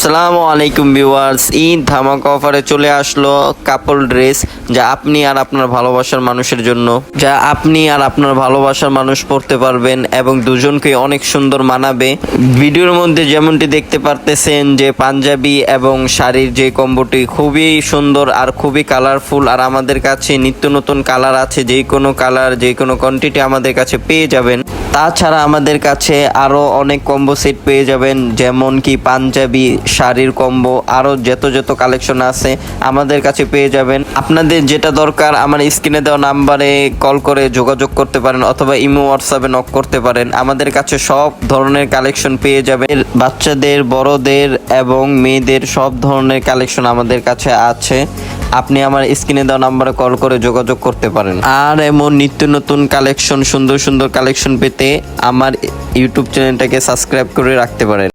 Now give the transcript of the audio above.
আসসালামু আলাইকুম ভিউয়ার্স, ঈদ ধামাকা অফারে চলে আসলো কাপল ড্রেস যা আপনি আর আপনার ভালোবাসার মানুষের জন্য, যা আপনি আর আপনার ভালোবাসার মানুষ পরতে পারবেন এবং দুজনকে অনেক সুন্দর মানাবে। ভিডিওর মধ্যে যেমনটি দেখতে পারতেছেন যে পাঞ্জাবি এবং শাড়ির যে কম্বোটি খুবই সুন্দর আর খুবই কালারফুল, আর আমাদের কাছে নিত্য নতুন কালার আছে, যে কোনো কালার যে কোনো কোয়ান্টিটি আমাদের কাছে পেয়ে যাবেন। তাছাড়া আমাদের কাছে আরও অনেক কম্বো সেট পেয়ে যাবেন, যেমন কি পাঞ্জাবি, শাড়ির কম্বো, আরও যত কালেকশন আছে আমাদের কাছে পেয়ে যাবেন। আপনাদের যেটা দরকার আমার স্ক্রিনে দেওয়া নাম্বারে কল করে যোগাযোগ করতে পারেন অথবা ইমো হোয়াটসঅ্যাপে নক করতে পারেন। আমাদের কাছে সব ধরনের কালেকশন পেয়ে যাবেন, বাচ্চাদের, বড়দের এবং মেয়েদের সব ধরনের কালেকশন আমাদের কাছে আছে। আপনি আমার স্ক্রিনে দেওয়া নাম্বারে কল করে যোগাযোগ করতে পারেন। আর এমন নিত্য নতুন কালেকশন, সুন্দর সুন্দর কালেকশন পেতে আমার ইউটিউব চ্যানেলটাকে সাবস্ক্রাইব করে রাখতে পারেন।